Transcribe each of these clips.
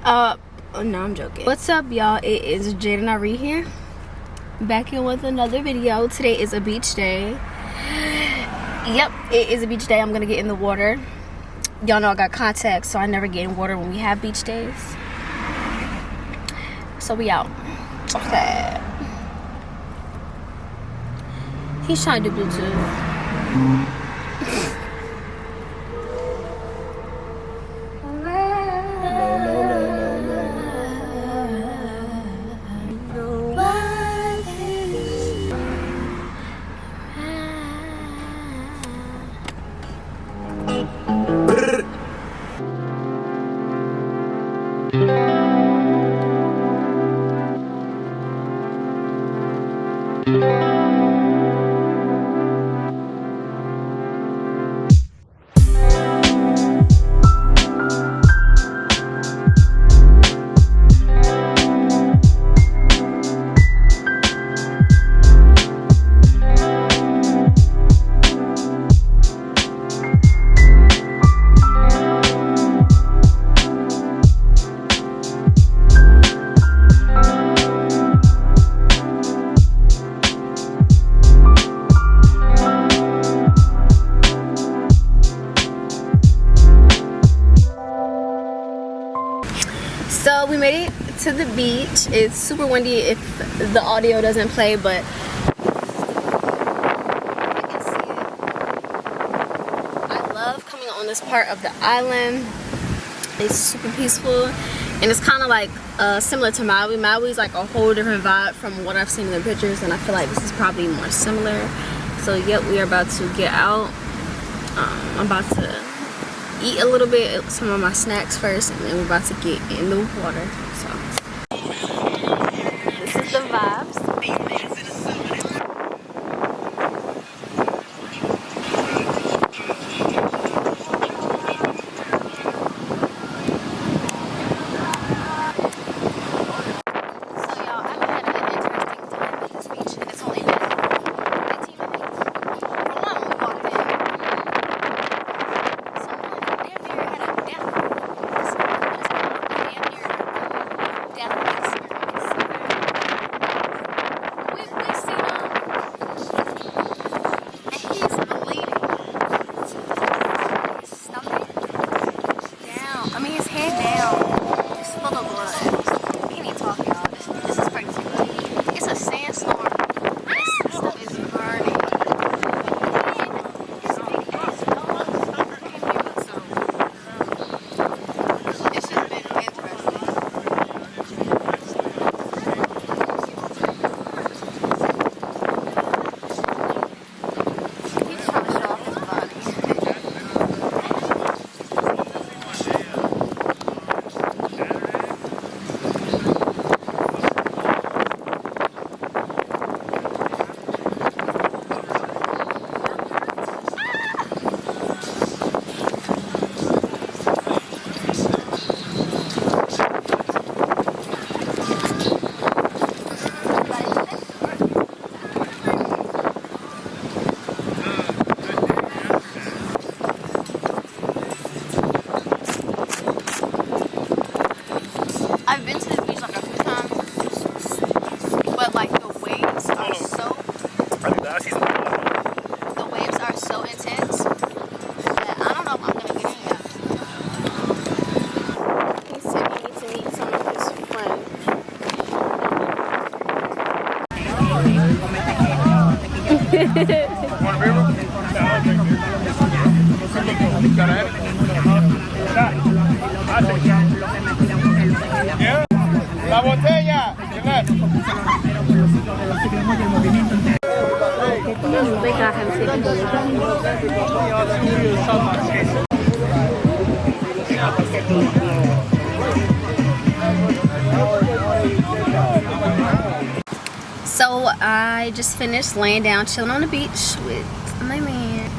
Oh, no, I'm joking. What's up, y'all? It is Jaden Ari here, back in with another video. Today is a beach day. Yep, it is a beach day. I'm gonna get in the water. Y'all know I got contacts, so I never get in water when we have beach days. So we out. Okay. He's trying to do Bluetooth. So we made it to the beach. It's super windy if the audio doesn't play, but I can see it. I love coming on this part of the island. It's super peaceful, and it's kind of like similar to Maui. Maui's like a whole different vibe from what I've seen in the pictures, and I feel like this is probably more similar. So yep, we are about to get out. I'm about to eat a little bit, some of my snacks first, and then we're about to get in the water. So this is the vibes. I've been to this beach like a few times, but like the waves are so intense that I don't know if I'm gonna get in yet. He said he needs to meet some of his friends. La botella, They got him taking So I just finished laying down, chilling on the beach with my man.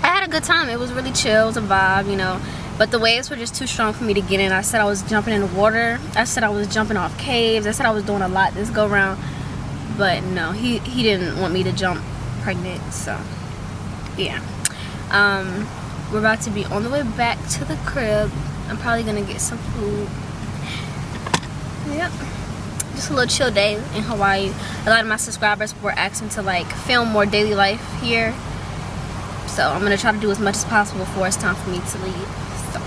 I had a good time. It was really chill. It was a vibe, you know. But the waves were just too strong for me to get in. I said I was jumping in the water. I said I was jumping off caves. I said I was doing a lot this go round. But no, he didn't want me to jump pregnant. So yeah. We're about to be on the way back to the crib. I'm probably gonna get some food Yep. Just a little chill day in Hawaii. A lot of my subscribers were asking to like film more daily life here. So I'm gonna try to do as much as possible before it's time for me to leave. So.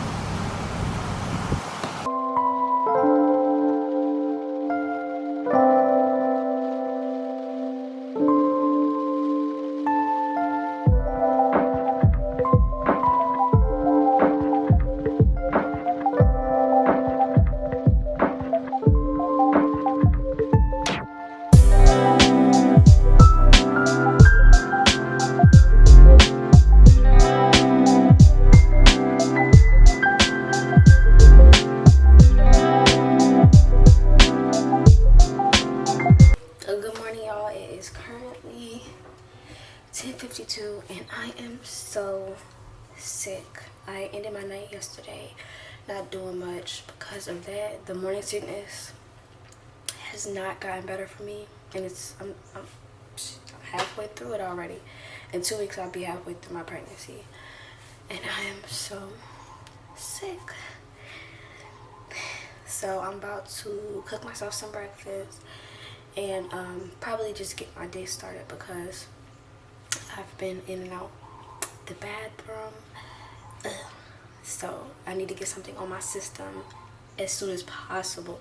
Good morning, y'all. It is currently 10:52 and I am so sick. I ended my night yesterday not doing much because of that. The morning sickness has not gotten better for me, and I'm halfway through it already. In 2 weeks I'll be halfway through my pregnancy, and I am so sick. So I'm about to cook myself some breakfast and probably just get my day started because I've been in and out the bathroom. So I need to get something on my system as soon as possible.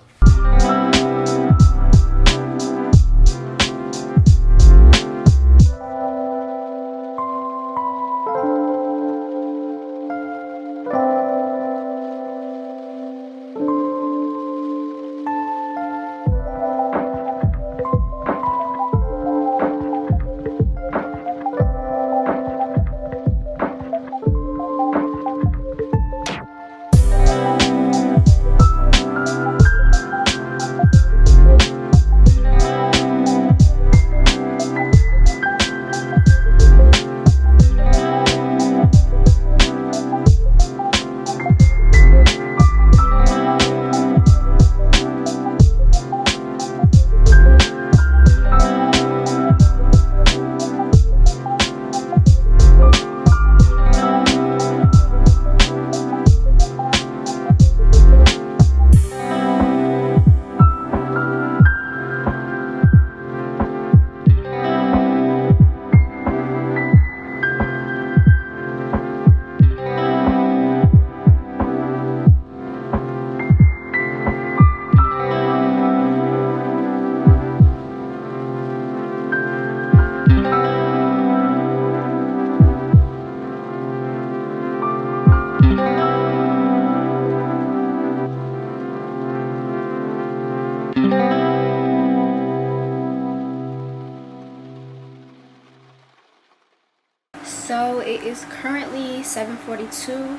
So it is currently 7:42.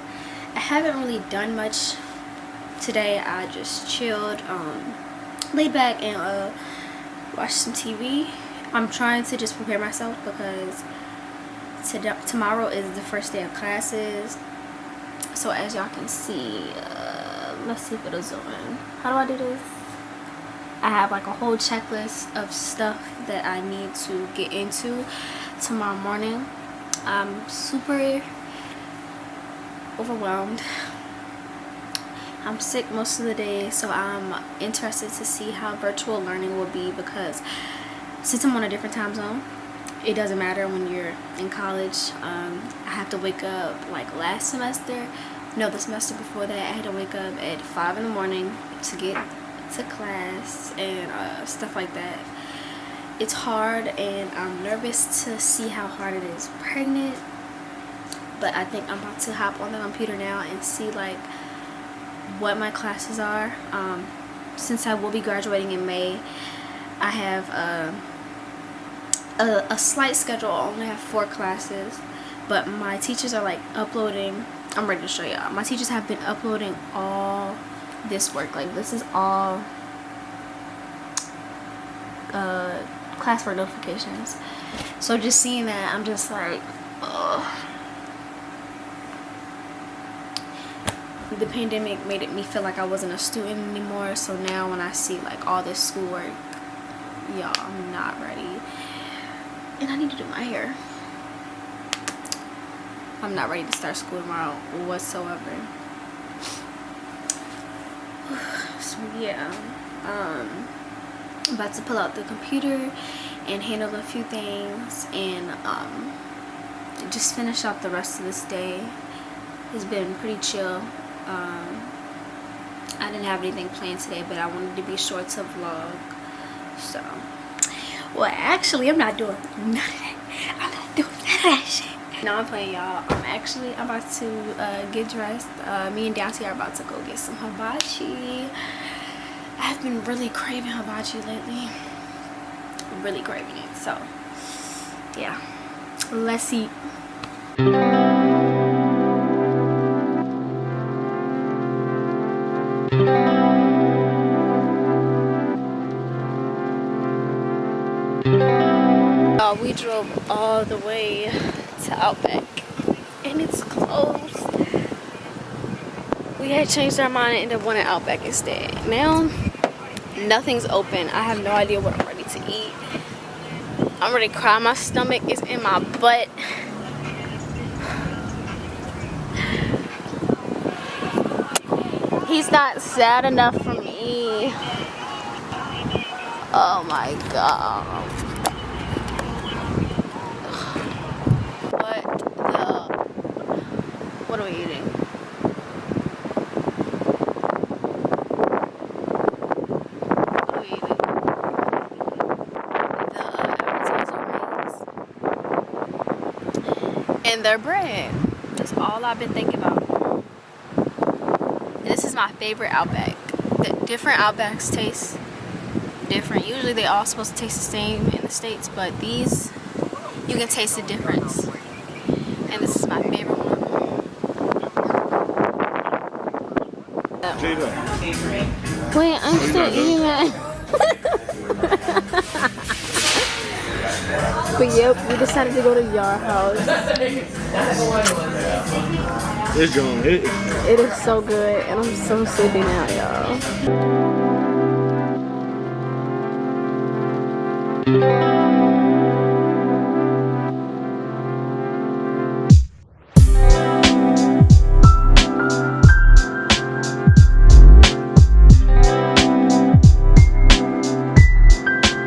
I haven't really done much today. I just chilled, laid back and watched some TV. I'm trying to just prepare myself because tomorrow is the first day of classes. So as y'all can see, let's see if it'll zoom in. How do I do this? I have like a whole checklist of stuff that I need to get into tomorrow morning. I'm super overwhelmed. I'm sick most of the day, so I'm interested to see how virtual learning will be because since I'm on a different time zone, it doesn't matter when you're in college. I have to wake up like the semester before that, I had to wake up at 5 in the morning to get to class and stuff like that. It's hard and I'm nervous to see how hard it is pregnant, but I think I'm about to hop on the computer now and see like what my classes are. Since I will be graduating in May, I have a slight schedule. I only have 4 classes, but my teachers are like uploading. I'm ready to show y'all. My teachers have been uploading all this work. Like this is all classwork notifications. So just seeing that, I'm just like, ugh. The pandemic made me feel like I wasn't a student anymore. So now when I see like all this schoolwork, y'all, I'm not ready. And I need to do my hair. I'm not ready to start school tomorrow whatsoever. So yeah, I'm about to pull out the computer and handle a few things and just finish out the rest of this day. It's been pretty chill. I didn't have anything planned today, but I wanted to be short to vlog. So, well, actually, I'm not doing none of that. I'm not doing none of that shit. No, I'm playing, y'all. I'm about to get dressed. Me and Dante are about to go get some hibachi. I've been really craving hibachi lately. Really craving it. So, yeah. Let's eat. We drove all the way to Outback and it's closed. We had changed our mind and ended up wanting Outback instead. Now nothing's open. I have no idea what I'm ready to eat. I'm ready to cry. My stomach is in my butt. He's not sad enough for me. Oh my god. What are we eating? What are we eating? The appetizer wings. And their bread. That's all I've been thinking about. And this is my favorite Outback. The different Outbacks taste different. Usually they all supposed to taste the same in the States, but these, you can taste the difference. And this is my favorite one. Wait, I'm still eating that. But yep, we decided to go to Yard House. It's John. It is so good, and I'm so sleepy now, y'all.